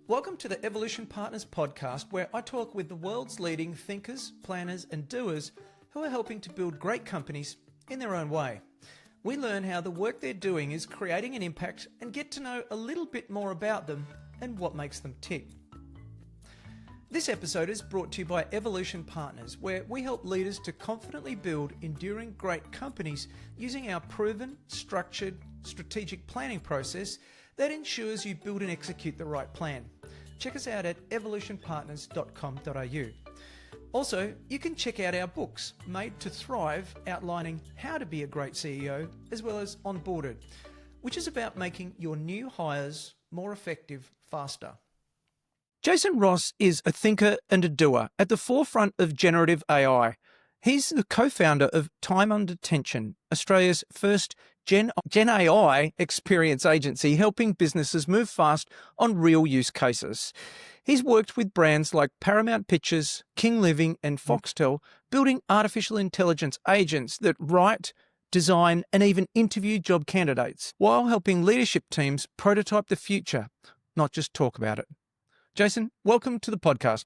Welcome to the Evolution Partners podcast, where I talk with the world's leading thinkers, planners, and doers who are helping to build great companies in their own way. We learn how the work they're doing is creating an impact and get to know a little bit more about them and what makes them tick. This episode is brought to you by Evolution Partners, where we help leaders to confidently build enduring great companies using our proven, structured, strategic planning process that ensures you build and execute the right plan. Check us out at evolutionpartners.com.au. Also, you can check out our books, Made to Thrive, outlining how to be a great CEO, as well as Onboarded, which is about making your new hires more effective faster. Jason Ross is a thinker and a doer at the forefront of generative AI. He's the co-founder of Time Under Tension, Australia's first Gen AI experience agency, helping businesses move fast on real use cases. He's worked with brands like Paramount Pictures, King Living, and Foxtel, building artificial intelligence agents that write, design, and even interview job candidates, while helping leadership teams prototype the future, not just talk about it. Jason, welcome to the podcast.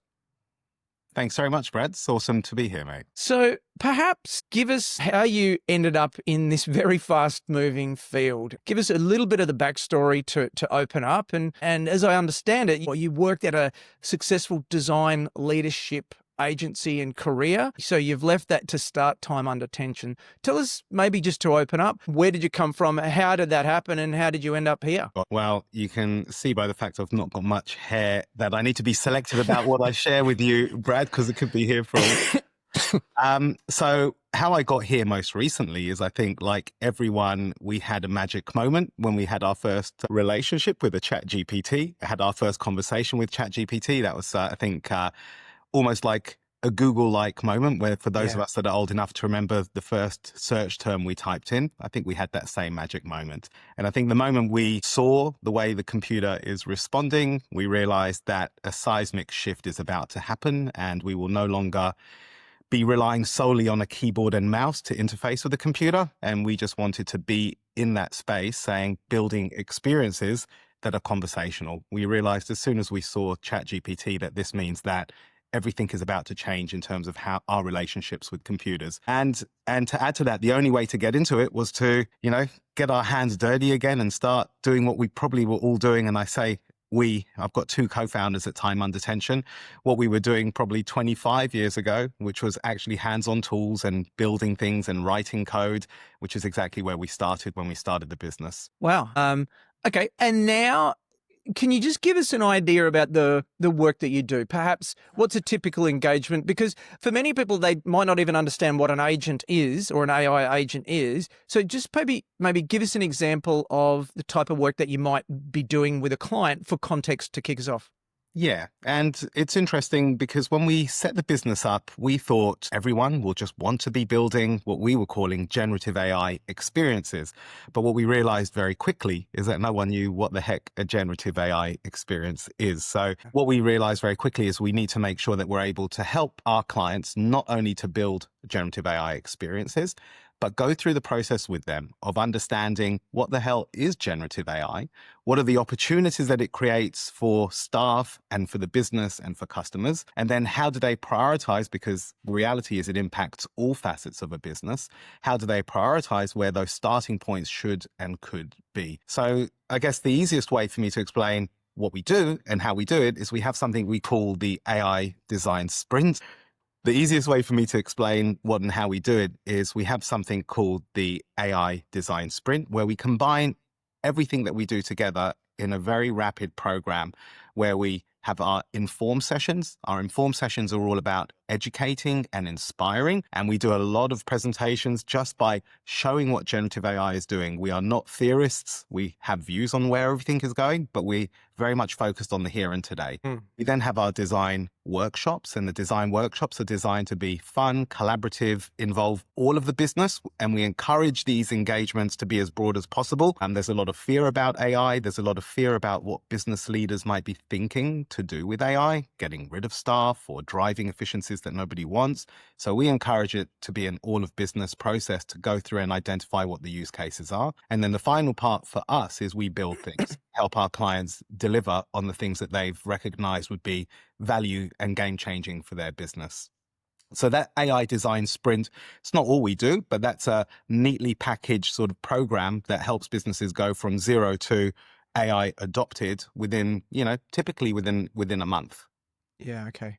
Thanks very much, Brad. It's awesome to be here, mate. So perhaps give us how you ended up in this very fast-moving field. Give us a little bit of the backstory to open up. And as I understand it, you worked at a successful design leadership agency and career. So you've left that to start Time Under Tension. Tell us, maybe just to open up, where did you come from? How did that happen? And how did you end up here? Well, you can see by the fact I've not got much hair that I need to be selective about what I share with you, Brad, because it could be here for So how I got here most recently is, I think, like everyone, we had a magic moment when we had our first relationship with a ChatGPT, had our first conversation with ChatGPT. That was, I think, almost like a Google-like moment where, for those of us that are old enough to remember the first search term we typed in, I think we had that same magic moment. And I think the moment we saw the way the computer is responding, we realized that a seismic shift is about to happen, and we will no longer be relying solely on a keyboard and mouse to interface with the computer. And we just wanted to be in that space, saying, building experiences that are conversational. We realized as soon as we saw ChatGPT that this means that everything is about to change in terms of how our relationships with computers. And to add to that, the only way to get into it was to, get our hands dirty again and start doing what we probably were all doing. And I say I've got two co-founders at Time Under Tension, what we were doing probably 25 years ago, which was actually hands-on tools and building things and writing code, which is exactly where we started when we started the business. Wow. Okay. And now, can you just give us an idea about the work that you do? Perhaps what's a typical engagement? Because for many people, they might not even understand what an agent is or an AI agent is. So just maybe give us an example of the type of work that you might be doing with a client for context to kick us off. Yeah. And it's interesting because when we set the business up, we thought everyone will just want to be building what we were calling generative AI experiences. But what we realized very quickly is that no one knew what the heck a generative AI experience is. So what we realized very quickly is we need to make sure that we're able to help our clients not only to build generative AI experiences, but go through the process with them of understanding what the hell is generative AI, what are the opportunities that it creates for staff and for the business and for customers, and then how do they prioritize, because the reality is it impacts all facets of a business. How do they prioritize where those starting points should and could be? So I guess the easiest way for me to explain what we do and how we do it is we have something we call the AI design sprint. The easiest way for me to explain what and how we do it is we have something called the AI design sprint, where we combine everything that we do together in a very rapid program where we have our inform sessions. Our inform sessions are all about educating and inspiring. And we do a lot of presentations just by showing what generative AI is doing. We are not theorists. We have views on where everything is going, but we very much focused on the here and today. We then have our design workshops, and the design workshops are designed to be fun, collaborative, involve all of the business, and we encourage these engagements to be as broad as possible. And there's a lot of fear about AI. There's a lot of fear about what business leaders might be thinking to do with AI, getting rid of staff or driving efficiencies cases that nobody wants. So we encourage it to be an all of business process to go through and identify what the use cases are. And then the final part for us is we build things, help our clients deliver on the things that they've recognized would be value and game changing for their business. So that AI design sprint, it's not all we do, but that's a neatly packaged sort of program that helps businesses go from zero to AI adopted within, typically within a month. Yeah, okay.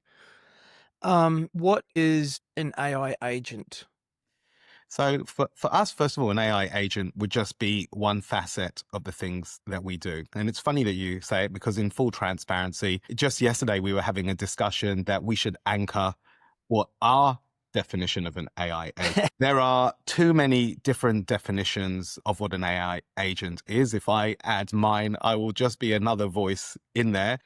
What is an AI agent? So for us, first of all, an AI agent would just be one facet of the things that we do. And it's funny that you say it because in full transparency, just yesterday we were having a discussion that we should anchor what our definition of an AI agent. There are too many different definitions of what an AI agent is. If I add mine, I will just be another voice in there.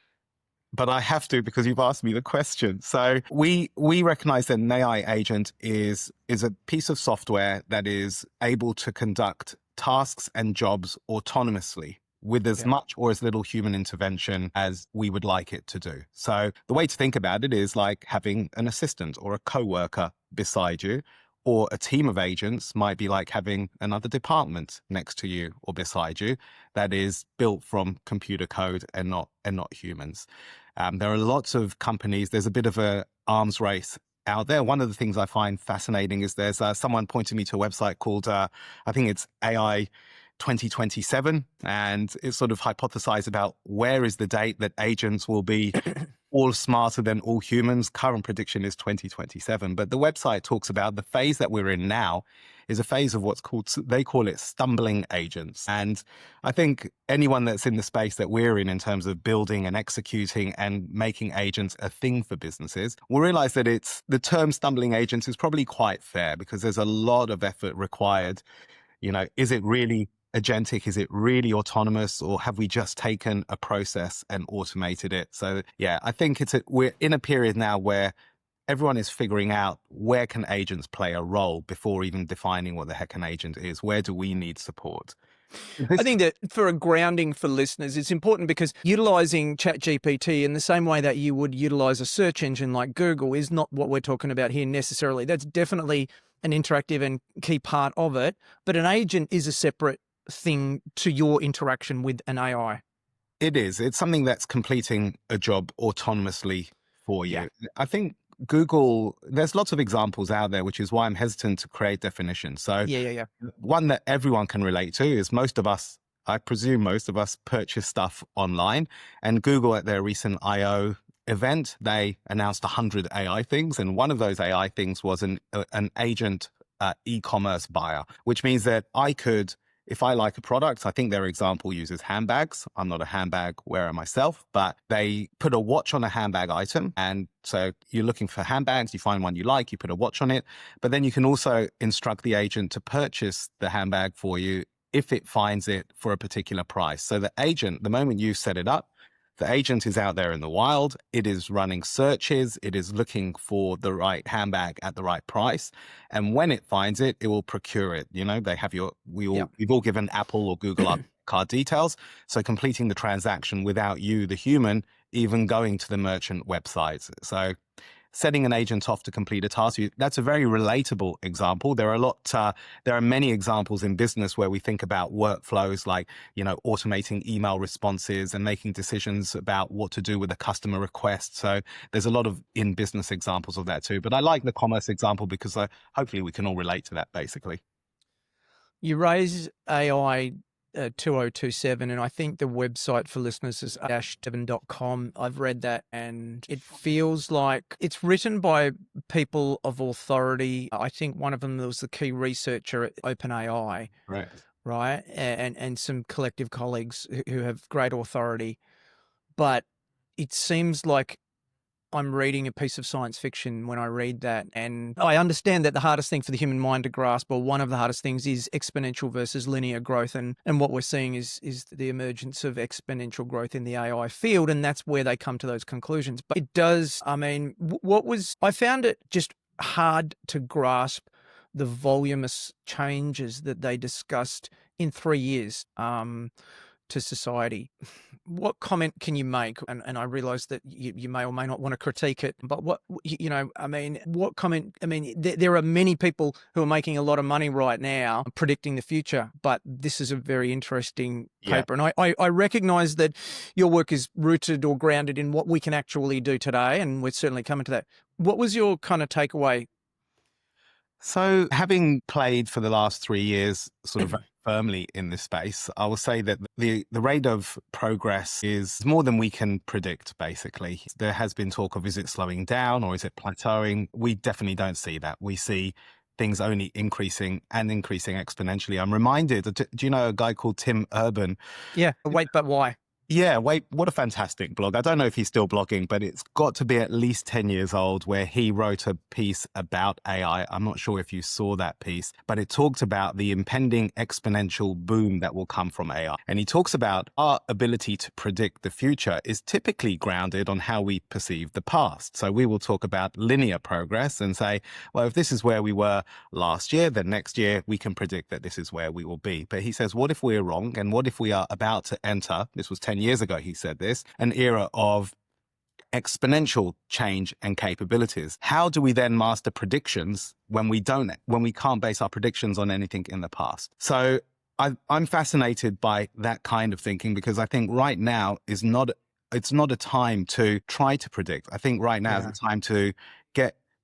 But I have to because you've asked me the question. So we recognize that an AI agent is a piece of software that is able to conduct tasks and jobs autonomously with as much or as little human intervention as we would like it to do. So the way to think about it is like having an assistant or a coworker beside you, or a team of agents might be like having another department next to you or beside you that is built from computer code and not humans. There are lots of companies. There's a bit of a arms race out there. One of the things I find fascinating is there's someone pointed me to a website called, I think it's AI 2027, and it's sort of hypothesized about where is the date that agents will be all smarter than all humans. Current prediction is 2027, but the website talks about the phase that we're in now is a phase of what's called, they call it stumbling agents. And I think anyone that's in the space that we're in terms of building and executing and making agents a thing for businesses will realize that the term stumbling agents is probably quite fair because there's a lot of effort required. Is it really agentic? Is it really autonomous? Or have we just taken a process and automated it? So yeah, I think we're in a period now where everyone is figuring out where can agents play a role before even defining what the heck an agent is. Where do we need support? I think that for a grounding for listeners, it's important because utilizing ChatGPT in the same way that you would utilize a search engine like Google is not what we're talking about here necessarily. That's definitely an interactive and key part of it, but an agent is a separate thing to your interaction with an AI. It is. It's something that's completing a job autonomously for you. Yeah. I think Google, there's lots of examples out there, which is why I'm hesitant to create definitions. So Yeah. one that everyone can relate to is I presume most of us purchase stuff online, and Google at their recent I/O event, they announced 100 AI things. And one of those AI things was an agent e-commerce buyer, which means that I could, if I like a product, I think their example uses handbags. I'm not a handbag wearer myself, but they put a watch on a handbag item. And so you're looking for handbags, you find one you like, you put a watch on it, but then you can also instruct the agent to purchase the handbag for you if it finds it for a particular price. So the agent, the moment you set it up, the agent is out there in the wild. It is running searches. It is looking for the right handbag at the right price. And when it finds it, it will procure it. They have we've all given Apple or Google our card details. So completing the transaction without you, the human, even going to the merchant website. So setting an agent off to complete a task, that's a very relatable example. There are many examples in business where we think about workflows like, automating email responses and making decisions about what to do with a customer request. So there's a lot of in business examples of that too. But I like the commerce example because hopefully we can all relate to that basically. You raise AI 2027, and I think the website for listeners is -7.com. I've read that, and it feels like it's written by people of authority. I think one of them was the key researcher at OpenAI, right? And some collective colleagues who have great authority. But it seems like I'm reading a piece of science fiction when I read that. And I understand that the hardest thing for the human mind to grasp, or one of the hardest things, is exponential versus linear growth. And what we're seeing is the emergence of exponential growth in the AI field. And that's where they come to those conclusions. But it does, I found it just hard to grasp the voluminous changes that they discussed in 3 years to society. what comment can you make? And I realize that you may or may not want to critique it, but what comment? I mean, there are many people who are making a lot of money right now predicting the future, but this is a very interesting Yeah. paper. And I recognize that your work is rooted or grounded in what we can actually do today, and we're certainly coming to that. What was your kind of takeaway? So, having played for the last 3 years, sort of very firmly in this space, I will say that the rate of progress is more than we can predict, basically. There has been talk of, is it slowing down or is it plateauing? We definitely don't see that. We see things only increasing and increasing exponentially. I'm reminded, do you know a guy called Tim Urban? Yeah, wait, but why? Yeah, wait, what a fantastic blog. I don't know if he's still blogging, but it's got to be at least 10 years old, where he wrote a piece about AI. I'm not sure if you saw that piece, but it talked about the impending exponential boom that will come from AI. And he talks about our ability to predict the future is typically grounded on how we perceive the past. So we will talk about linear progress and say, well, if this is where we were last year, then next year we can predict that this is where we will be. But he says, what if we're wrong? And what if we are about to enter, this was 10 years ago, he said this, an era of exponential change and capabilities. How do we then master predictions when we can't base our predictions on anything in the past? So I'm fascinated by that kind of thinking, because I think right now it's not a time to try to predict. I think right now is a time to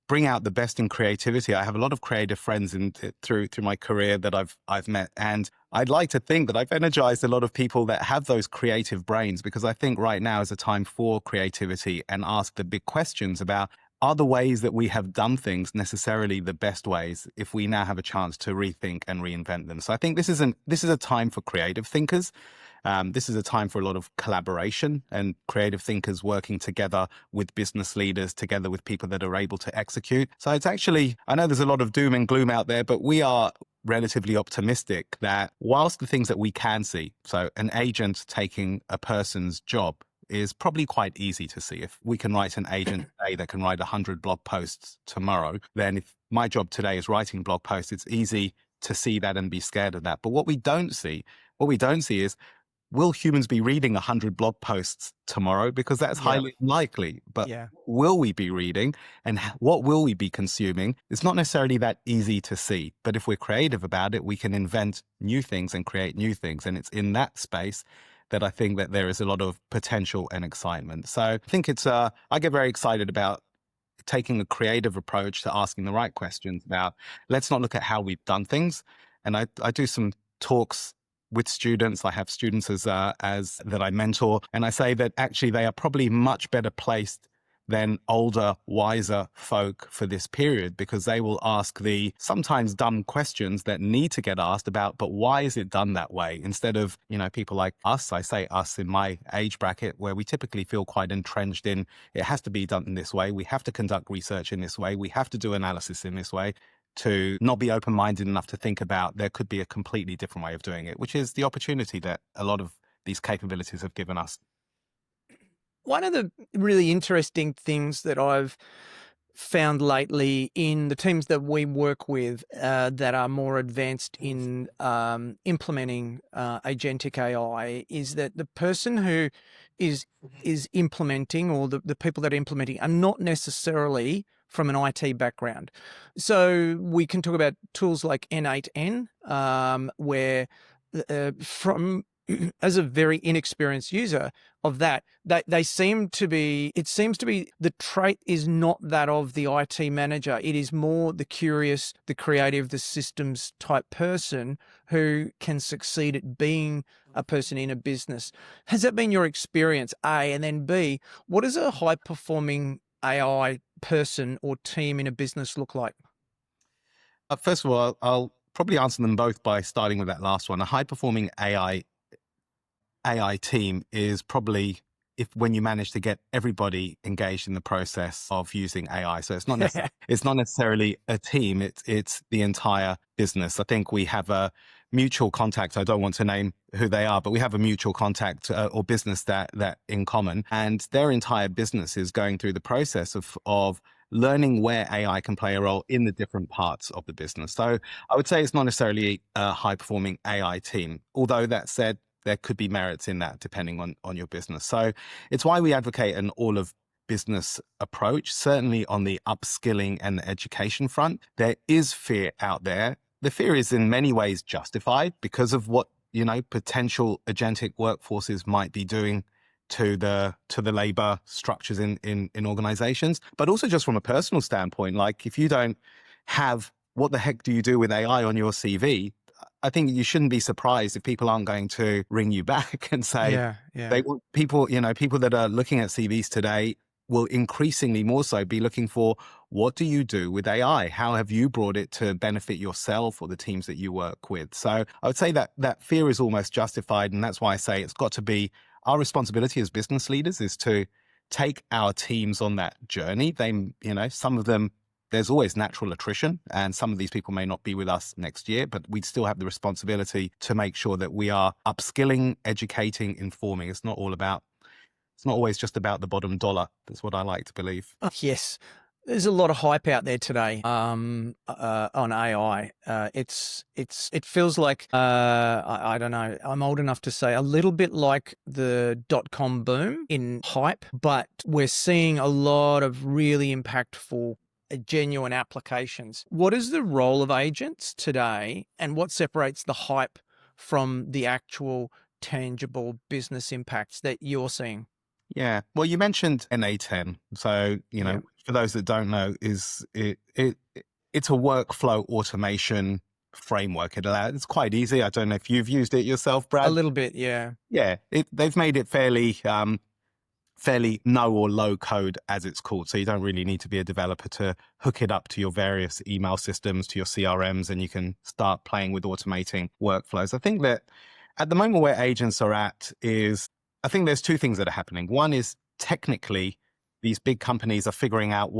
bring out the best in creativity. I have a lot of creative friends through my career that I've met, and I'd like to think that I've energized a lot of people that have those creative brains, because I think right now is a time for creativity and ask the big questions about, are the ways that we have done things necessarily the best ways if we now have a chance to rethink and reinvent them? So I think this is a time for creative thinkers. This is a time for a lot of collaboration and creative thinkers working together with business leaders, together with people that are able to execute. So it's actually, I know there's a lot of doom and gloom out there, but we are relatively optimistic that whilst the things that we can see, so an agent taking a person's job, is probably quite easy to see. If we can write an agent today that can write 100 blog posts tomorrow, then if my job today is writing blog posts, it's easy to see that and be scared of that. But what we don't see is, will humans be reading 100 blog posts tomorrow? Because that's highly unlikely. But will we be reading, and what will we be consuming? It's not necessarily that easy to see. But if we're creative about it, we can invent new things and create new things. And it's in that space that I think that there is a lot of potential and excitement. So I think I get very excited about taking a creative approach to asking the right questions about, let's not look at how we've done things. And I do some talks with students. I have students as that I mentor, and I say that actually they are probably much better placed than older, wiser folk for this period, because they will ask the sometimes dumb questions that need to get asked about, but why is it done that way? Instead of, people like us, I say us in my age bracket, where we typically feel quite entrenched in, it has to be done in this way. We have to conduct research in this way. We have to do analysis in this way. To not be open-minded enough to think about there could be a completely different way of doing it, which is the opportunity that a lot of these capabilities have given us. One of the really interesting things that I've found lately in the teams that we work with that are more advanced in implementing agentic AI is that the person who is implementing, or the people that are implementing, are not necessarily from an IT background. So we can talk about tools like N8N, where from as a very inexperienced user of that, it seems to be the trait is not that of the IT manager. It is more the curious, the creative, the systems type person who can succeed at being a person in a business. Has that been your experience, A? And then B, what does a high performing AI person or team in a business look like? First of all, I'll probably answer them both by starting with that last one. A high performing AI team is probably when you manage to get everybody engaged in the process of using AI. So it's not necessarily a team. It's the entire business. I think we have a mutual contact. I don't want to name who they are, but we have a mutual contact or business that in common, and their entire business is going through the process of learning where AI can play a role in the different parts of the business. So I would say it's not necessarily a high performing AI team. Although that said, there could be merits in that depending on your business. So it's why we advocate an all of business approach. Certainly on the upskilling and the education front, there is fear out there. The fear is in many ways justified because of what, potential agentic workforces might be doing to the labor structures in organizations, but also just from a personal standpoint. Like, if you don't have, what the heck do you do with AI on your CV? I think you shouldn't be surprised if people aren't going to ring you back and say, people that are looking at CVs today will increasingly more so be looking for, what do you do with AI? How have you brought it to benefit yourself or the teams that you work with? So I would say that fear is almost justified. And that's why I say it's got to be our responsibility as business leaders is to take our teams on that journey. Some of them, there's always natural attrition, and some of these people may not be with us next year, but we still have the responsibility to make sure that we are upskilling, educating, informing. It's not always just about the bottom dollar. That's what I like to believe. Yes. There's a lot of hype out there today on AI. It feels like, I don't know, I'm old enough to say a little bit like the .com boom in hype, but we're seeing a lot of really impactful, genuine applications. What is the role of agents today, and what separates the hype from the actual tangible business impacts that you're seeing? Yeah. Well, you mentioned NA10. So, for those that don't know, it's a workflow automation framework. It's quite easy. I don't know if you've used it yourself, Brad. A little bit, yeah. Yeah. They've made it fairly no or low code, as it's called. So you don't really need to be a developer to hook it up to your various email systems, to your CRMs, and you can start playing with automating workflows. I think that at the moment where agents are at is, I think there's two things that are happening. One is technically these big companies are figuring out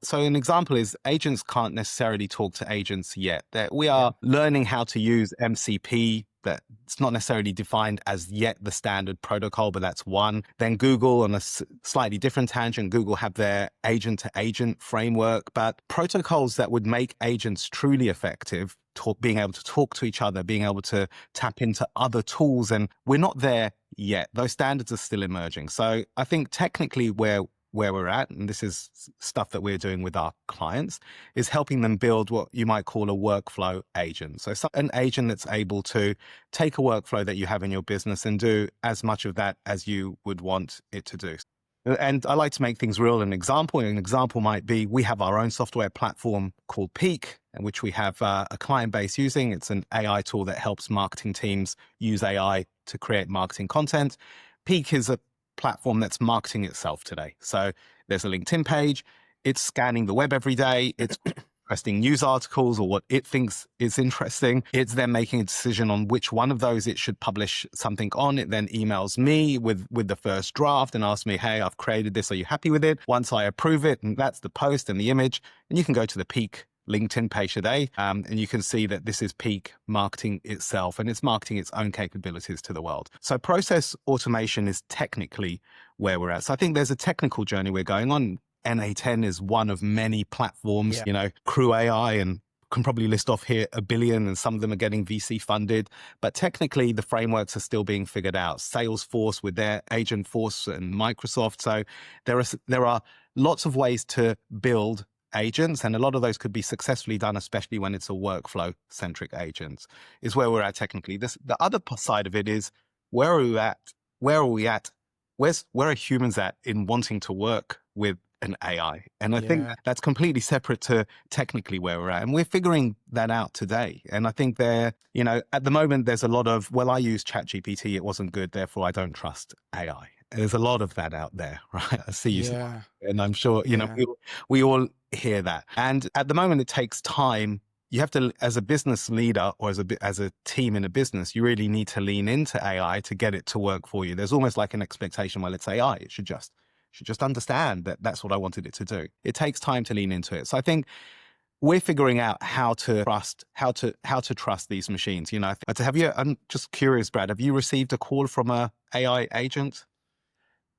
so an example is agents can't necessarily talk to agents yet. That we are learning how to use MCP. That it's not necessarily defined as yet the standard protocol, but that's one. Then Google, on a slightly different tangent, Google have their agent-to-agent framework, but protocols that would make agents truly effective, being able to talk to each other, being able to tap into other tools, and we're not there yet. Those standards are still emerging. So I think technically where we're at, and this is stuff that we're doing with our clients, is helping them build what you might call a workflow agent. So an agent that's able to take a workflow that you have in your business and do as much of that as you would want it to do. And I like to make things real. An example might be, we have our own software platform called Peak, which we have a client base using. It's an AI tool that helps marketing teams use AI to create marketing content. Peak is a platform that's marketing itself today. So there's a LinkedIn page. It's scanning the web every day. It's requesting news articles or what it thinks is interesting. It's then making a decision on which one of those it should publish something on. It then emails me with the first draft and asks me, hey, I've created this. Are you happy with it? Once I approve it, and that's the post and the image, and you can go to the Peak LinkedIn page today, and you can see that this is Peak marketing itself, and it's marketing its own capabilities to the world. So process automation is technically where we're at. So I think there's a technical journey we're going on. NA10 is one of many platforms, Crew AI, and can probably list off here a billion, and some of them are getting VC funded. But technically, the frameworks are still being figured out. Salesforce with their Agentforce and Microsoft. So there are lots of ways to build agents, and a lot of those could be successfully done, especially when it's a workflow-centric agent, is where we're at technically. The other side of it is, where are we at? Where are humans at in wanting to work with an AI? And I think that's completely separate to technically where we're at. And we're figuring that out today. And I think at the moment, there's a lot of, well, I use ChatGPT, it wasn't good, therefore I don't trust AI. There's a lot of that out there, right? I see you. And I'm sure, we all hear that. And at the moment, it takes time. You have to, as a business leader or as a team in a business, you really need to lean into AI to get it to work for you. There's almost like an expectation, well, it's AI. It should just understand that that's what I wanted it to do. It takes time to lean into it. So I think we're figuring out how to trust these machines. I'm just curious, Brad, have you received a call from a AI agent?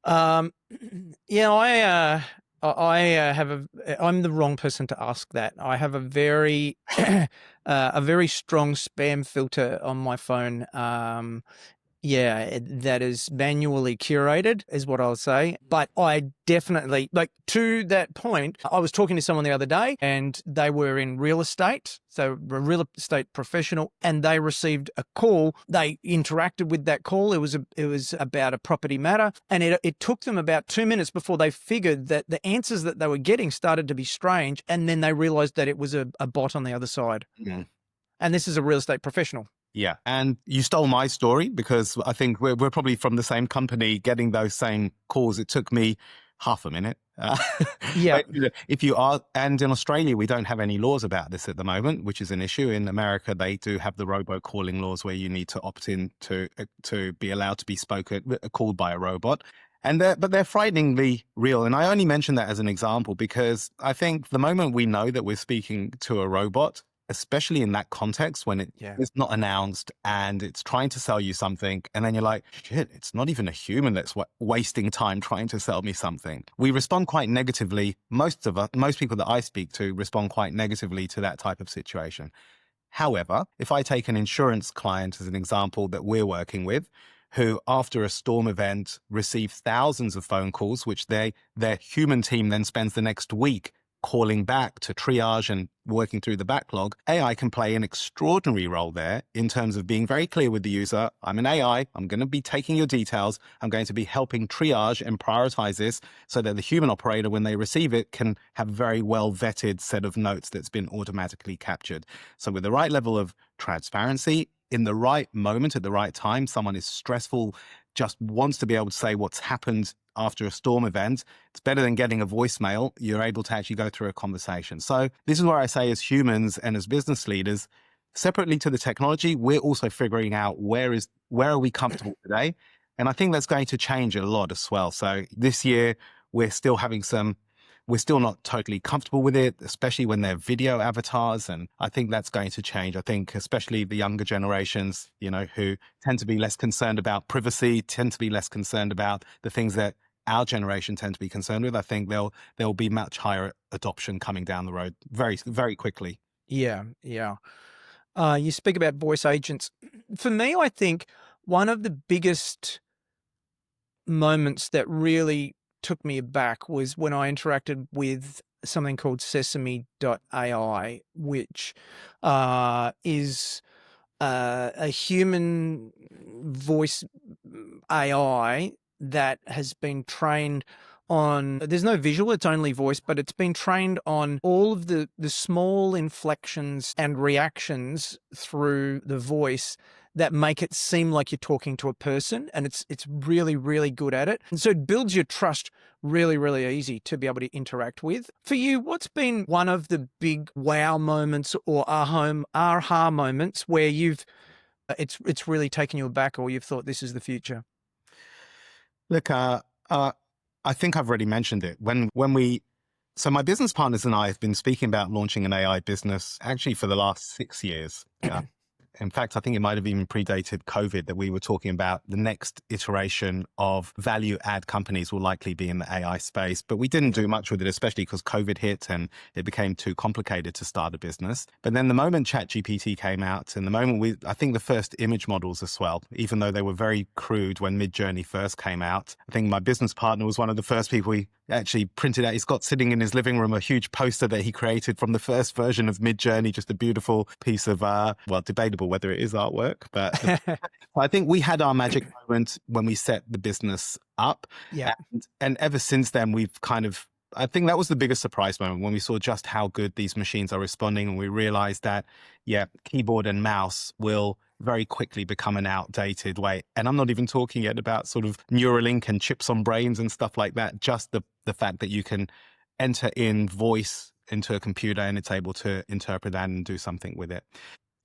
I'm the wrong person to ask that. I have a very, a very strong spam filter on my phone. Yeah, that is manually curated, is what I'll say. But I definitely, like, to that point, I was talking to someone the other day and they were in real estate. So a real estate professional, and they received a call. They interacted with that call. It was about a property matter. And it took them about 2 minutes before they figured that the answers that they were getting started to be strange. And then they realized that it was a bot on the other side. Mm. And this is a real estate professional. Yeah. And you stole my story because I think we're probably from the same company getting those same calls. It took me half a minute. Yeah. But if you are, and in Australia, we don't have any laws about this at the moment, which is an issue. In America, they do have the robocalling laws where you need to opt in to be allowed to be called by a robot. But they're frighteningly real. And I only mention that as an example because I think the moment we know that we're speaking to a robot, especially in that context when it's not announced and it's trying to sell you something, and then you're like, shit, it's not even a human that's wasting time trying to sell me something. We respond quite negatively. Most people that I speak to respond quite negatively to that type of situation. However, if I take an insurance client as an example that we're working with, who after a storm event receive thousands of phone calls, which their human team then spends the next week calling back to triage and working through the backlog, AI can play an extraordinary role there in terms of being very clear with the user. I'm an AI. I'm going to be taking your details. I'm going to be helping triage and prioritize this so that the human operator, when they receive it, can have a very well vetted set of notes that's been automatically captured. So with the right level of transparency, in the right moment, at the right time, someone is stressful, just wants to be able to say what's happened after a storm event. It's better than getting a voicemail. You're able to actually go through a conversation. So this is where I say, as humans and as business leaders, separately to the technology, we're also figuring out where are we comfortable today. And I think that's going to change a lot as well. So this year, we're still not totally comfortable with it, especially when they're video avatars. And I think that's going to change. I think especially the younger generations, who tend to be less concerned about privacy, tend to be less concerned about the things that our generation tend to be concerned with. I think there'll be much higher adoption coming down the road very, very quickly. Yeah. You speak about voice agents. For me, I think one of the biggest moments that really took me aback was when I interacted with something called Sesame.ai, which is a human voice AI that has been trained on, there's no visual, it's only voice, but it's been trained on all of the small inflections and reactions through the voice that make it seem like you're talking to a person, and it's really, really good at it. And so it builds your trust really, really easy to be able to interact with. For you, what's been one of the big wow moments or aha moments where it's really taken you aback, or you've thought this is the future? Look, I think I've already mentioned it. So my business partners and I have been speaking about launching an AI business actually for the last 6 years. In fact, I think it might have even predated COVID that we were talking about the next iteration of value add companies will likely be in the AI space. But we didn't do much with it, especially because COVID hit and it became too complicated to start a business. But then the moment ChatGPT came out and the moment I think the first image models as well, even though they were very crude when Midjourney first came out, I think my business partner was one of the first people we actually printed out. He's got sitting in his living room a huge poster that he created from the first version of Midjourney, just a beautiful piece of, debatable whether it is artwork. But I think we had our magic moment when we set the business up. Yeah. And ever since then, I think that was the biggest surprise moment when we saw just how good these machines are responding. And we realized that, keyboard and mouse will very quickly become an outdated way. And I'm not even talking yet about sort of Neuralink and chips on brains and stuff like that. Just the fact that you can enter in voice into a computer and it's able to interpret that and do something with it.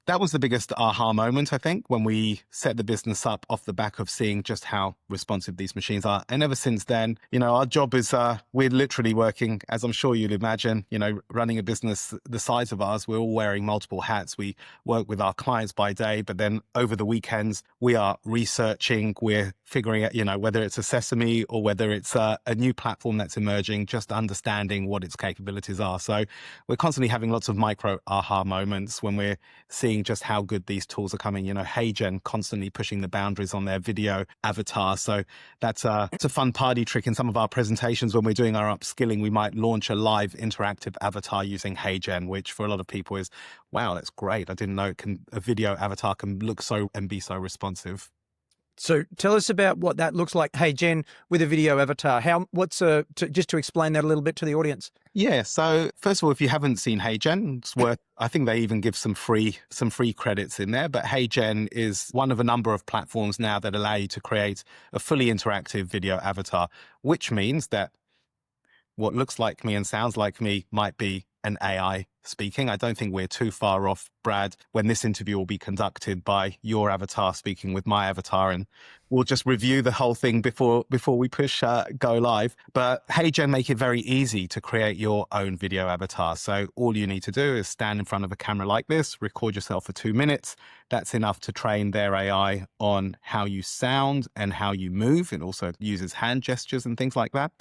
That was the biggest aha moment, I think, when we set the business up off the back of seeing just how responsive these machines are. And ever since then, our job is, we're literally working, as I'm sure you'd imagine, running a business the size of ours, we're all wearing multiple hats. We work with our clients by day, but then over the weekends, we are researching, we're figuring out, whether it's a Sesame or whether it's a new platform that's emerging, just understanding what its capabilities are. So we're constantly having lots of micro aha moments when we're seeing seeing just how good these tools are coming. You know, HeyGen constantly pushing the boundaries on their video avatar. So it's a fun party trick in some of our presentations. When we're doing our upskilling, we might launch a live interactive avatar using HeyGen, which for a lot of people is, wow, that's great. I didn't know a video avatar can look so and be so responsive. So tell us about what that looks like. Hey, Jen, with a video avatar, just to explain that a little bit to the audience. Yeah. So first of all, if you haven't seen HeyGen, it's worth, I think they even give some free credits in there, but HeyGen is one of a number of platforms now that allow you to create a fully interactive video avatar, which means that what looks like me and sounds like me might be an AI speaking. I don't think we're too far off, Brad, when this interview will be conducted by your avatar speaking with my avatar, and we'll just review the whole thing before we push go live. But HeyGen make it very easy to create your own video avatar. So all you need to do is stand in front of a camera like this, record yourself for 2 minutes. That's enough to train their AI on how you sound and how you move. It also uses hand gestures and things like that.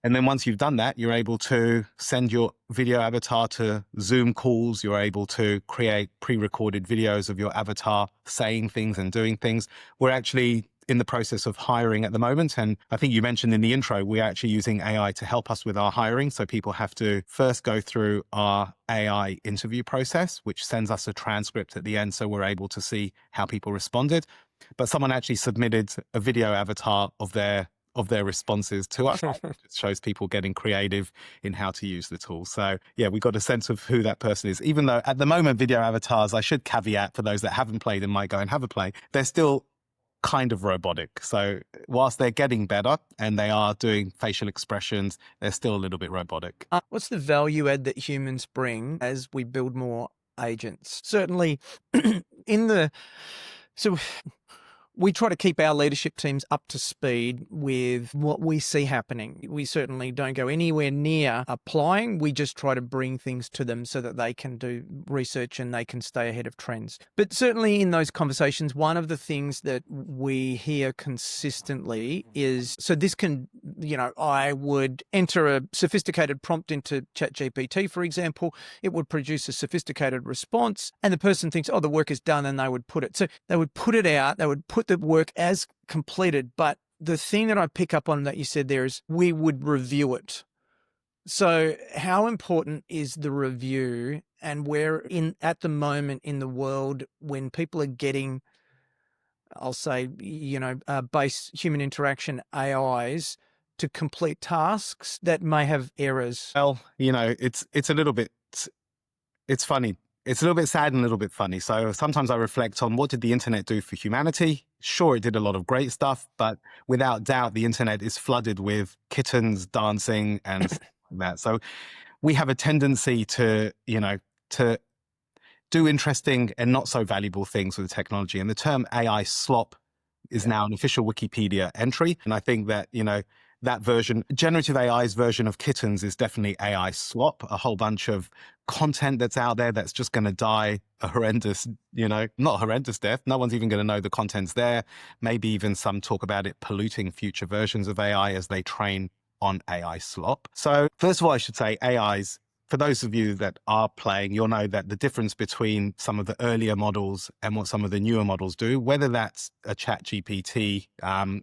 And then once you've done that, you're able to send your video avatar to Zoom calls. You're able to create pre-recorded videos of your avatar saying things and doing things. We're actually in the process of hiring at the moment. And I think you mentioned in the intro, we're actually using AI to help us with our hiring. So people have to first go through our AI interview process, which sends us a transcript at the end. So we're able to see how people responded. But someone actually submitted a video avatar of their responses to us. It shows people getting creative in how to use the tool. So yeah, we got a sense of who that person is. Even though at the moment, video avatars, I should caveat for those that haven't played and might go and have a play, they're still kind of robotic. So whilst they're getting better and they are doing facial expressions, they're still a little bit robotic. What's the value add that humans bring as we build more agents? Certainly we try to keep our leadership teams up to speed with what we see happening. We certainly don't go anywhere near applying. We just try to bring things to them so that they can do research and they can stay ahead of trends. But certainly in those conversations, one of the things that we hear consistently is, so this can, I would enter a sophisticated prompt into ChatGPT, for example. It would produce a sophisticated response and the person thinks, oh, the work is done, and they would put it. So they would put it out, they would put the work as completed. But the thing that I pick up on that you said there is we would review it. So how important is the review? And we're at the moment in the world when people are getting, I'll say, base human interaction AIs to complete tasks that may have errors. Well, it's a little bit, it's funny. It's a little bit sad and a little bit funny. So sometimes I reflect on what did the internet do for humanity? Sure, it did a lot of great stuff, but without doubt, the internet is flooded with kittens dancing and stuff like that. So we have a tendency to do interesting and not so valuable things with technology. And the term AI slop is now an official Wikipedia entry. And I think that, that version, generative AI's version of kittens is definitely AI slop, a whole bunch of content that's out there that's just going to die a horrendous, not horrendous death. No one's even going to know the content's there. Maybe even some talk about it polluting future versions of AI as they train on AI slop. So first of all, I should say AIs, for those of you that are playing, you'll know that the difference between some of the earlier models and what some of the newer models do, whether that's a ChatGPT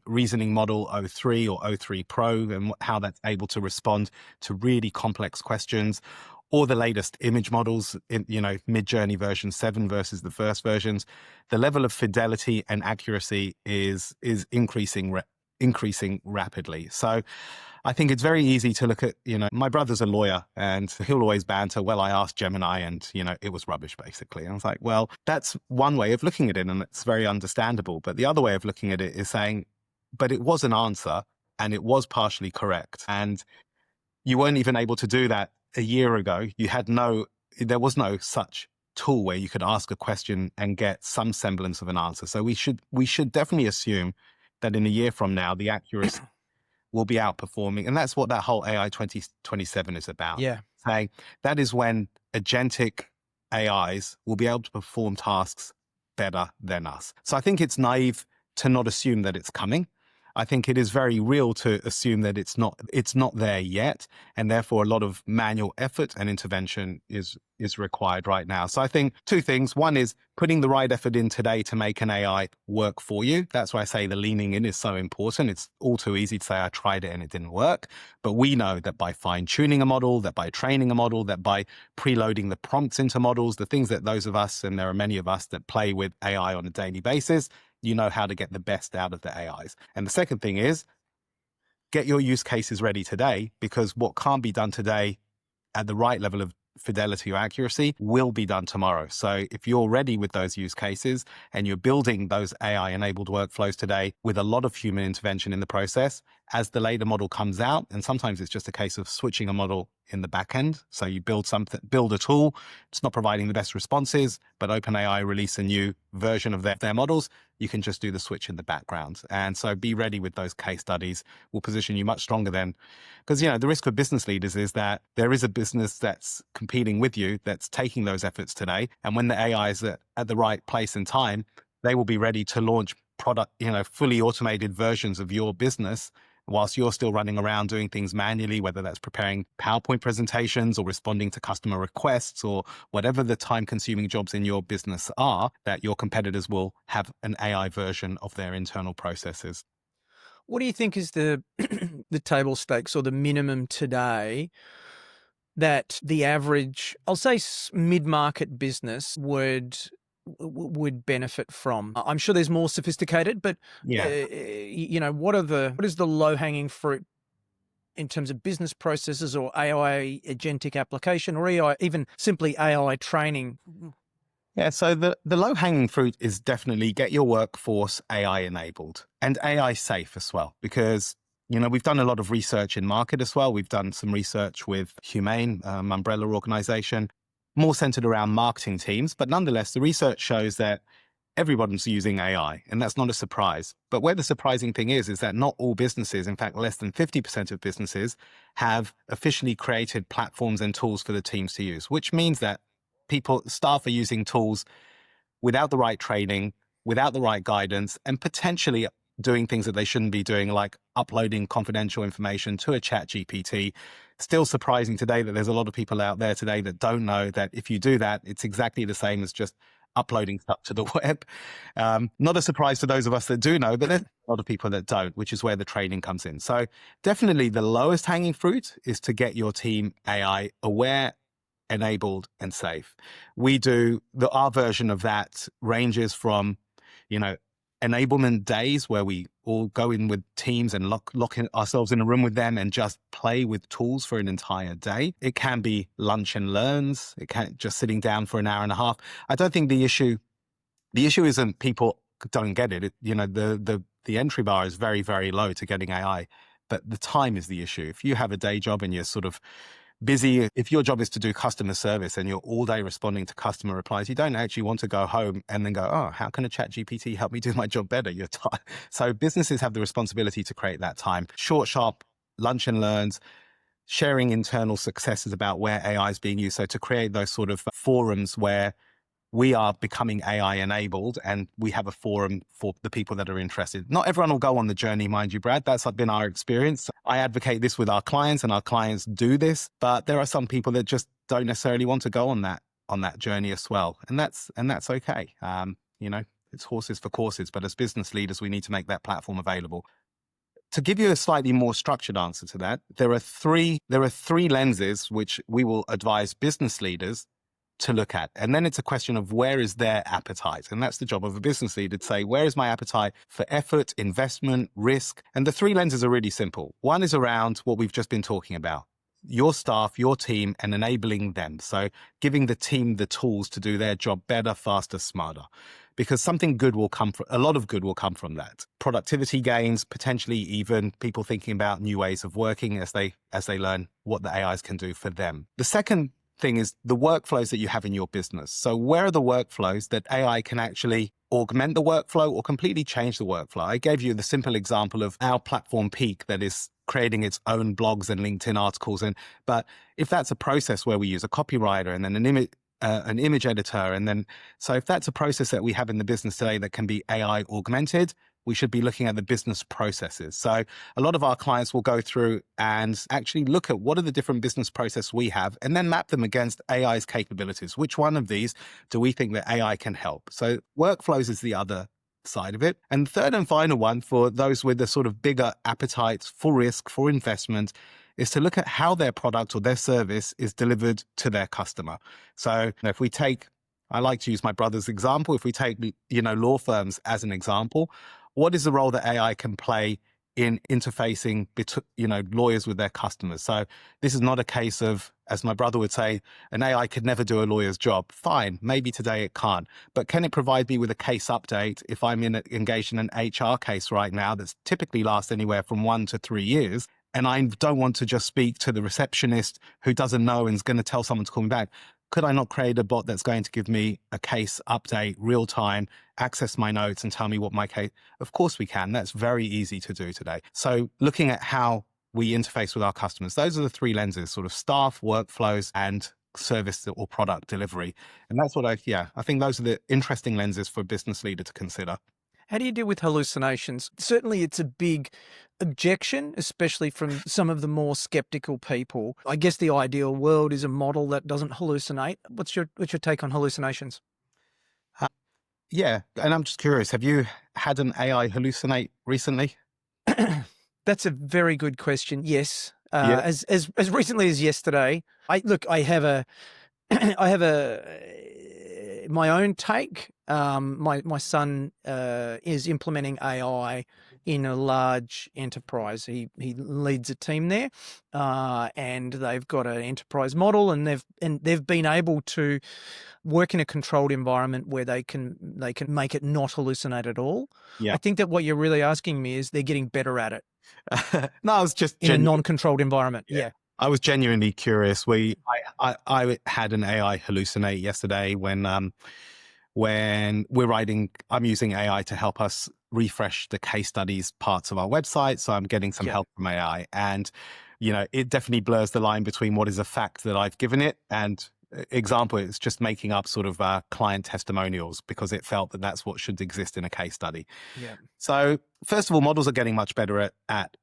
reasoning model o3 or o3 Pro and how that's able to respond to really complex questions, or the latest image models in, Mid-Journey version 7 versus the first versions, the level of fidelity and accuracy is increasing rapidly. So I think it's very easy to look at, my brother's a lawyer and he'll always banter, well, I asked Gemini and, it was rubbish, basically. And I was like, well, that's one way of looking at it and it's very understandable. But the other way of looking at it is saying, but it was an answer and it was partially correct. And you weren't even able to do that a year ago. There was no such tool where you could ask a question and get some semblance of an answer. So we should definitely assume that in a year from now, the accuracy will be outperforming. And that's what that whole AI 2027 is about. Yeah. Saying that is when agentic AIs will be able to perform tasks better than us. So I think it's naive to not assume that it's coming. I think it is very real to assume that it's not there yet, and therefore a lot of manual effort and intervention is required right now. So I think two things. One is putting the right effort in today to make an AI work for you. That's why I say the leaning in is so important. It's all too easy to say I tried it and it didn't work. But we know that by fine-tuning a model, that by training a model, that by preloading the prompts into models, the things that those of us, and there are many of us that play with AI on a daily basis, you know how to get the best out of the AIs. And the second thing is get your use cases ready today, because what can't be done today at the right level of fidelity or accuracy will be done tomorrow. So if you're ready with those use cases and you're building those AI-enabled workflows today with a lot of human intervention in the process, as the later model comes out, and sometimes it's just a case of switching a model in the back end. So you build a tool, it's not providing the best responses, but OpenAI release a new version of their models, you can just do the switch in the background. And so be ready with those case studies. Will position you much stronger then. Because, the risk for business leaders is that there is a business that's competing with you, that's taking those efforts today. And when the AI is at the right place and time, they will be ready to launch product, fully automated versions of your business whilst you're still running around doing things manually, whether that's preparing PowerPoint presentations or responding to customer requests or whatever the time-consuming jobs in your business are, that your competitors will have an AI version of their internal processes. What do you think is the the table stakes or the minimum today that the average, I'll say mid-market business would benefit from? I'm sure there's more sophisticated, but what is the low-hanging fruit in terms of business processes or AI agentic application or AI, even simply AI training? Yeah, so the low-hanging fruit is definitely get your workforce AI-enabled and AI safe as well, because we've done a lot of research in market as well. We've done some research with Humane, umbrella organization, more centered around marketing teams. But nonetheless, the research shows that everyone's using AI, and that's not a surprise. But where the surprising thing is that not all businesses, in fact, less than 50% of businesses, have officially created platforms and tools for the teams to use, which means that staff are using tools without the right training, without the right guidance, and potentially doing things that they shouldn't be doing, like uploading confidential information to a chat GPT. Still surprising today that there's a lot of people out there today that don't know that if you do that, it's exactly the same as just uploading stuff to the web. Not a surprise to those of us that do know, but there's a lot of people that don't, which is where the training comes in. So definitely the lowest hanging fruit is to get your team AI aware, enabled, and safe. Our version of that ranges from, enablement days where we all go in with teams and lock ourselves in a room with them and just play with tools for an entire day. It can be lunch and learns. It can just sitting down for an hour and a half. I don't think the issue isn't people don't get it. The entry bar is very, very low to getting AI, but the time is the issue. If you have a day job and you're sort of busy, if your job is to do customer service and you're all day responding to customer replies, you don't actually want to go home and then go, oh, how can a chat GPT help me do my job better? You're tired. So businesses have the responsibility to create that time. Short, sharp lunch and learns, sharing internal successes about where AI is being used. So to create those sort of forums where we are becoming AI enabled and we have a forum for the people that are interested. Not everyone will go on the journey, mind you, Brad. That's been our experience. I advocate this with our clients and our clients do this, but there are some people that just don't necessarily want to go on that journey as well. And that's okay. It's horses for courses, but as business leaders, we need to make that platform available. To give you a slightly more structured answer to that, there are three lenses which we will advise business leaders to look at. And then it's a question of where is their appetite? And that's the job of a business leader to say, where is my appetite for effort, investment, risk? And the three lenses are really simple. One is around what we've just been talking about, your staff, your team, and enabling them. So giving the team the tools to do their job better, faster, smarter. Because a lot of good will come from that. Productivity gains, potentially even people thinking about new ways of working as they learn what the AIs can do for them. The second thing is the workflows that you have in your business. So where are the workflows that AI can actually augment the workflow or completely change the workflow? I gave you the simple example of our platform Peak that is creating its own blogs and LinkedIn articles. But if that's a process where we use a copywriter and then an image editor, so if that's a process that we have in the business today that can be AI augmented, we should be looking at the business processes. So a lot of our clients will go through and actually look at what are the different business processes we have and then map them against AI's capabilities. Which one of these do we think that AI can help? So workflows is the other side of it. And third and final one for those with the sort of bigger appetites for risk, for investment, is to look at how their product or their service is delivered to their customer. So if we take, I like to use my brother's example, if we take, law firms as an example, what is the role that AI can play in interfacing lawyers with their customers? So this is not a case of, as my brother would say, an AI could never do a lawyer's job. Fine, maybe today it can't. But can it provide me with a case update if I'm engaged in an HR case right now that's typically lasts anywhere from 1 to 3 years? And I don't want to just speak to the receptionist who doesn't know and is going to tell someone to call me back. Could I not create a bot that's going to give me a case update, real time, access my notes and tell me what my case? Of course we can. That's very easy to do today. So looking at how we interface with our customers, those are the three lenses, sort of staff, workflows, and service or product delivery. And that's what I think those are the interesting lenses for a business leader to consider. How do you deal with hallucinations? Certainly it's a big objection, especially from some of the more skeptical people. I guess the ideal world is a model that doesn't hallucinate. What's your take on hallucinations? Yeah, and I'm just curious, have you had an AI hallucinate recently? That's a very good question. Yes. Yeah. As recently as yesterday, I have a I have my own take. My son is implementing AI in a large enterprise. He leads a team there, and they've got an enterprise model, and they've been able to work in a controlled environment where they can make it not hallucinate at all. Yeah. I think that what you're really asking me is they're getting better at it. No, I was just in a non-controlled environment. Yeah. I was genuinely curious. I had an AI hallucinate yesterday when I'm using AI to help us refresh the case studies parts of our website. So I'm getting some help from AI, and it definitely blurs the line between what is a fact that I've given it and example. It's just making up sort of client testimonials because it felt that that's what should exist in a case study. Yeah. So first of all, models are getting much better at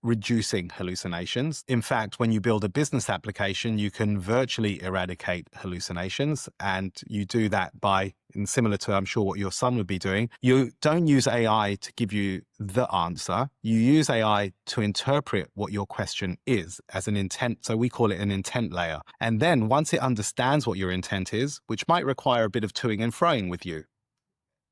reducing hallucinations. In fact, when you build a business application, you can virtually eradicate hallucinations. And you do that by, and similar to, I'm sure, what your son would be doing, you don't use AI to give you the answer. You use AI to interpret what your question is as an intent. So we call it an intent layer. And then once it understands what your intent is, which might require a bit of toing and froing with you,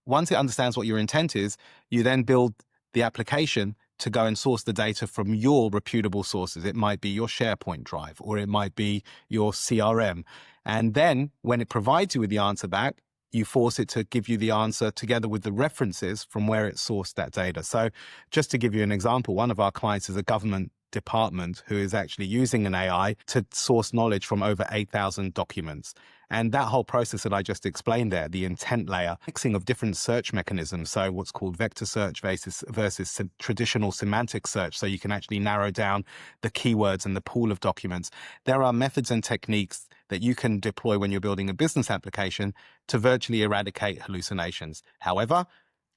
once it understands what your intent is, you then build the application to go and source the data from your reputable sources. It might be your SharePoint drive, or it might be your CRM. And then when it provides you with the answer back, you force it to give you the answer together with the references from where it sourced that data. So just to give you an example, one of our clients is a government department who is actually using an AI to source knowledge from over 8,000 documents. And that whole process that I just explained there, the intent layer, mixing of different search mechanisms, so what's called vector search versus traditional semantic search, so you can actually narrow down the keywords and the pool of documents. There are methods and techniques that you can deploy when you're building a business application to virtually eradicate hallucinations. However,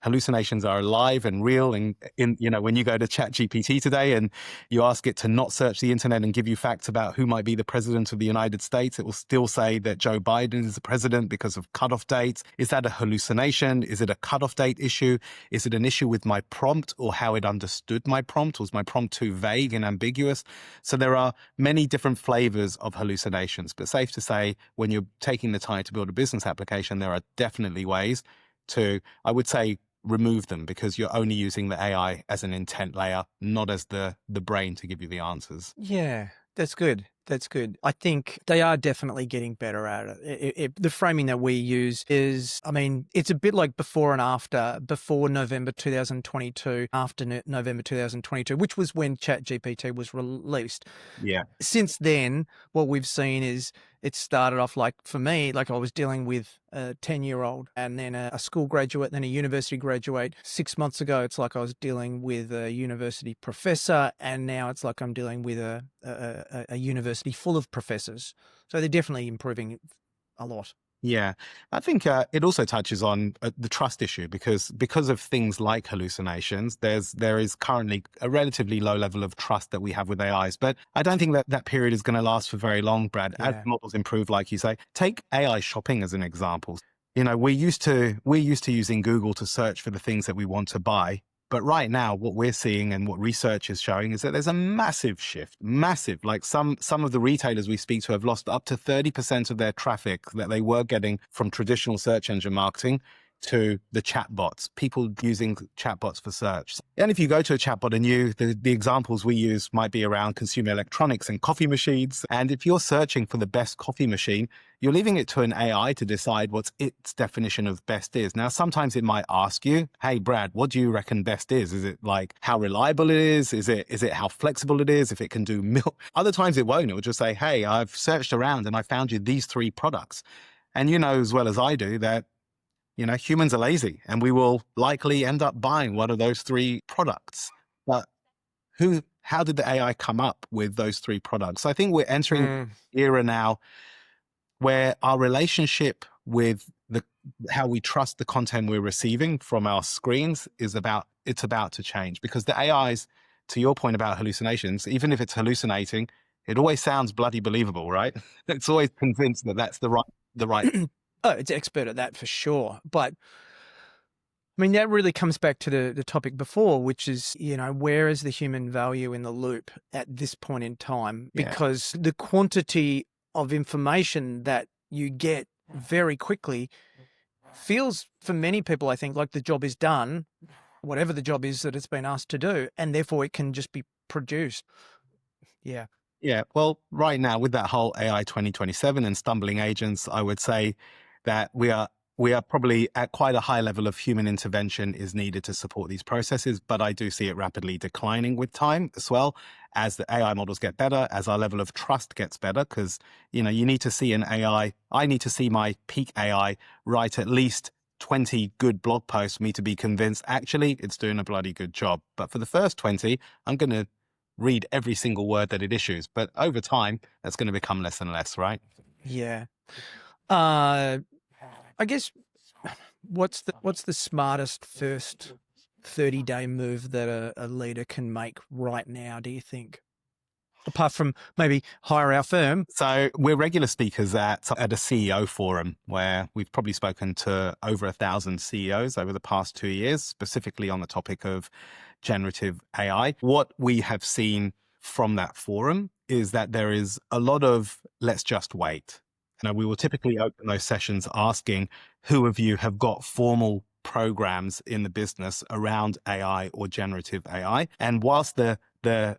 hallucinations are alive and real. And when you go to ChatGPT today and you ask it to not search the internet and give you facts about who might be the president of the United States, it will still say that Joe Biden is the president because of cutoff dates. Is that a hallucination? Is it a cutoff date issue? Is it an issue with my prompt or how it understood my prompt? Was my prompt too vague and ambiguous? So there are many different flavors of hallucinations, but safe to say, when you're taking the time to build a business application, there are definitely ways to, I would say, remove them, because you're only using the AI as an intent layer, not as the brain to give you the answers. Yeah, that's good. That's good. I think they are definitely getting better at it. The framing that we use is, it's a bit like before and after, before November 2022, after November 2022, which was when ChatGPT was released. Yeah. Since then, what we've seen is it started off like, for me, like I was dealing with a 10-year-old and then a school graduate, then a university graduate. 6 months ago, it's like I was dealing with a university professor, and now it's like I'm dealing with a university full of professors. So they're definitely improving a lot. Yeah, I think it also touches on the trust issue because of things like hallucinations. There is currently a relatively low level of trust that we have with AIs, but I don't think that that period is going to last for very long, Brad. As Yeah. models improve, like you say, take AI shopping as an example. You know, we're used to using Google to search for the things that we want to buy. But right now, what we're seeing and what research is showing is that there's a massive shift, massive. Like some of the retailers we speak to have lost up to 30% of their traffic that they were getting from traditional search engine marketing to the chatbots, people using chatbots for search. And if you go to a chatbot and the examples we use might be around consumer electronics and coffee machines. And if you're searching for the best coffee machine, you're leaving it to an AI to decide what its definition of best is. Now, sometimes it might ask you, hey, Brad, what do you reckon best is? Is it like how reliable it is? Is it how flexible it is? If it can do milk? Other times it won't. It will just say, hey, I've searched around and I found you these 3 products. And you know as well as I do that, you know, humans are lazy and we will likely end up buying one of those 3 products. But how did the AI come up with those 3 products? I think we're entering an era now where our relationship with how we trust the content we're receiving from our screens it's about to change, because the AIs, to your point about hallucinations, even if it's hallucinating, it always sounds bloody believable, right? It's always convinced that that's the right. Oh, it's expert at that for sure. But I mean, that really comes back to the topic before, which is, you know, where is the human value in the loop at this point in time? Yeah. Because the quantity of information that you get very quickly feels, for many people, I think, like the job is done, whatever the job is that it's been asked to do, and therefore it can just be produced. Yeah. Yeah, well, right now with that whole AI 2027 and stumbling agents, I would say that we are probably at quite a high level of human intervention is needed to support these processes, but I do see it rapidly declining with time as well, as the AI models get better, as our level of trust gets better, because, you know, you need to see an AI, I need to see my peak AI write at least 20 good blog posts for me to be convinced, actually, it's doing a bloody good job. But for the first 20, I'm going to read every single word that it issues. But over time, that's going to become less and less, right? Yeah. I guess what's the smartest first 30-day move that a leader can make right now, do you think? Apart from maybe hire our firm. So we're regular speakers at a CEO forum where we've probably spoken to over 1,000 CEOs over the past 2 years, specifically on the topic of generative AI. What we have seen from that forum is that there is a lot of let's just wait. You know, we will typically open those sessions asking who of you have got formal programs in the business around AI or generative AI. And whilst the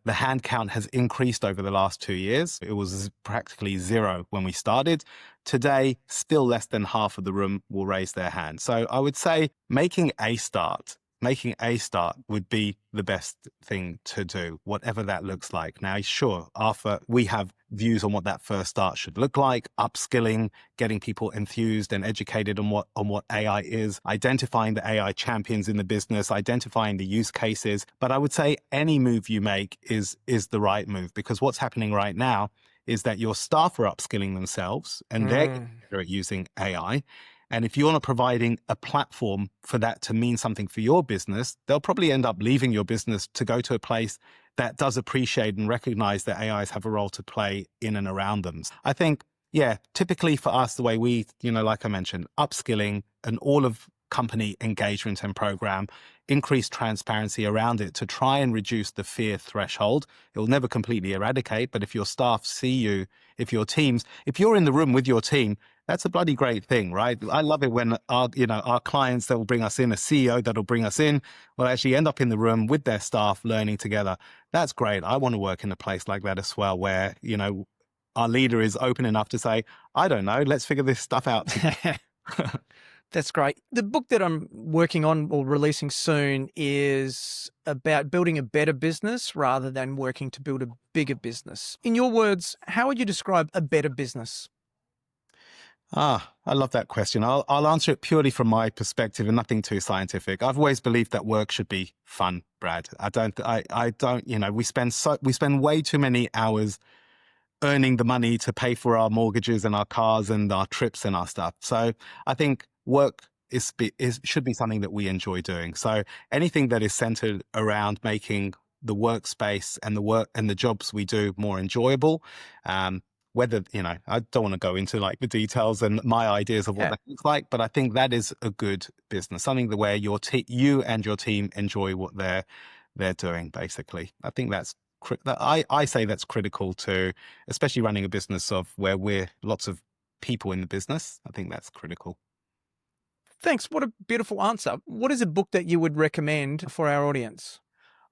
hand count has increased over the last 2 years, it was practically 0 when we started. Today, still less than half of the room will raise their hand. So I would say making a start would be the best thing to do, whatever that looks like. Now, sure, Arthur, we have views on what that first start should look like, upskilling, getting people enthused and educated on what AI is, identifying the AI champions in the business, identifying the use cases. But I would say any move you make is the right move, because what's happening right now is that your staff are upskilling themselves and they're getting better at using AI. And if you're not providing a platform for that to mean something for your business, they'll probably end up leaving your business to go to a place that does appreciate and recognize that AIs have a role to play in and around them. I think, yeah, typically for us, the way we, you know, like I mentioned, upskilling and all of company engagement and program, increase transparency around it to try and reduce the fear threshold. It will never completely eradicate, but if your staff see you, if you're in the room with your team, that's a bloody great thing, right? I love it when our clients that will bring us in, a CEO that'll bring us in, will actually end up in the room with their staff learning together. That's great. I want to work in a place like that as well, where, you know, our leader is open enough to say, I don't know, let's figure this stuff out together. That's great. The book that I'm working on or releasing soon is about building a better business rather than working to build a bigger business. In your words, how would you describe a better business? I love that question. I'll answer it purely from my perspective and nothing too scientific. I've always believed that work should be fun, Brad. I don't, you know, we spend way too many hours earning the money to pay for our mortgages and our cars and our trips and our stuff. So I think work should be something that we enjoy doing. So anything that is centered around making the workspace and the work and the jobs we do more enjoyable, whether, I don't want to go into like the details and my ideas of what that looks like, but I think that is a good business, something that where you and your team enjoy what they're doing, basically. I think I say that's critical to, especially running a business of where we're lots of people in the business. I think that's critical. Thanks. What a beautiful answer. What is a book that you would recommend for our audience?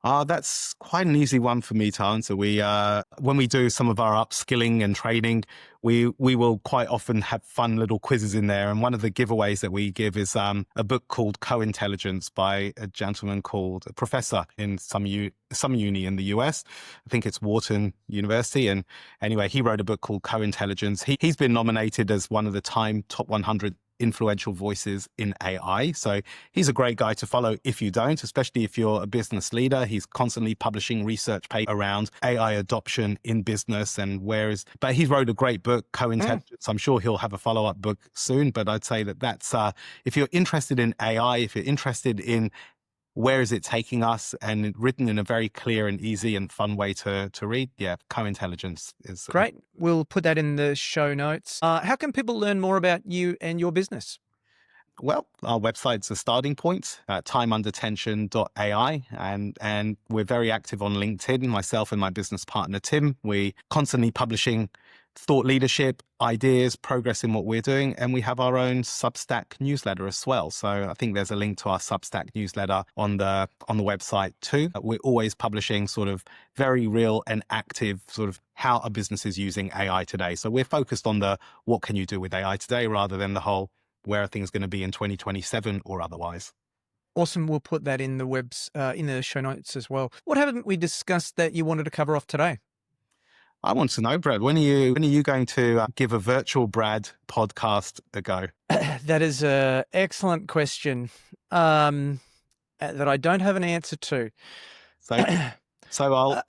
That's quite an easy one for me to answer. When we do some of our upskilling and training, we will quite often have fun little quizzes in there. And one of the giveaways that we give is a book called Co-Intelligence by a gentleman called a professor in some uni in the US. I think it's Wharton University. And anyway, he wrote a book called Co-Intelligence. He's been nominated as one of the Time Top 100 influential voices in AI. So he's a great guy to follow if you don't, especially if you're a business leader. He's constantly publishing research papers around AI adoption in business but he wrote a great book, Co-Intelligence. I'm sure he'll have a follow-up book soon, but I'd say that's, if you're interested in AI, if you're interested in where is it taking us, and written in a very clear and easy and fun way to read, Co-Intelligence is great. We'll put that in the show notes. How can people learn more about you and your business? Well, our website's a starting point, timeundertension.ai, and we're very active on LinkedIn, myself and my business partner, Tim. We constantly publishing thought leadership, ideas, progress in what we're doing, and we have our own Substack newsletter as well. So I think there's a link to our Substack newsletter on the website too. We're always publishing sort of very real and active sort of how a business is using AI today. So we're focused on the what can you do with AI today rather than the whole where are things going to be in 2027 or otherwise. Awesome. We'll put that in the show notes as well. What haven't we discussed that you wanted to cover off today? I want to know, Brad, when are you going to give a virtual Brad podcast a go? That is an excellent question that I don't have an answer to. So I'll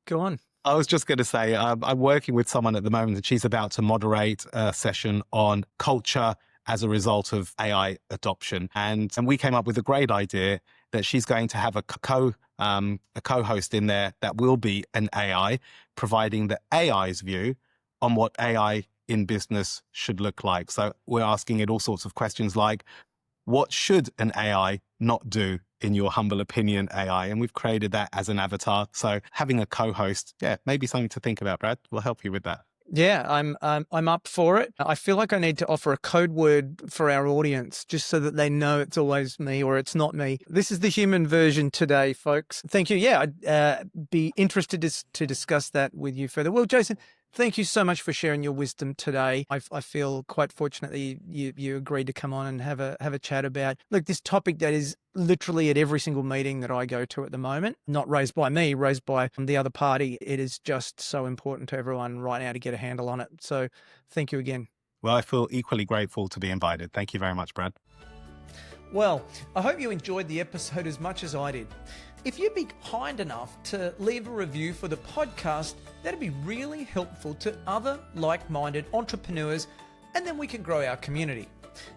go on. I was just going to say, I'm working with someone at the moment and she's about to moderate a session on culture as a result of AI adoption. And we came up with a great idea that she's going to have a co-host in there that will be an AI, providing the AI's view on what AI in business should look like. So we're asking it all sorts of questions like, what should an AI not do in your humble opinion, AI? And we've created that as an avatar. So having a co-host, maybe something to think about, Brad. We'll help you with that. Yeah, I'm up for it. I feel like I need to offer a code word for our audience just so that they know it's always me or it's not me. This is the human version today, folks. Thank you. Yeah, I'd be interested to discuss that with you further. Well, Jason, thank you so much for sharing your wisdom today. I feel quite fortunate that you agreed to come on and have a chat about this topic that is literally at every single meeting that I go to at the moment, not raised by me, raised by the other party. It is just so important to everyone right now to get a handle on it. So thank you again. Well, I feel equally grateful to be invited. Thank you very much, Brad. Well, I hope you enjoyed the episode as much as I did. If you'd be kind enough to leave a review for the podcast, that'd be really helpful to other like-minded entrepreneurs, and then we can grow our community.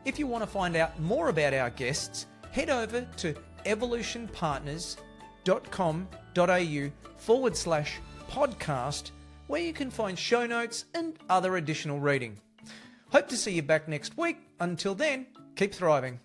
If you want to find out more about our guests, head over to evolutionpartners.com.au/podcast, where you can find show notes and other additional reading. Hope to see you back next week. Until then, keep thriving.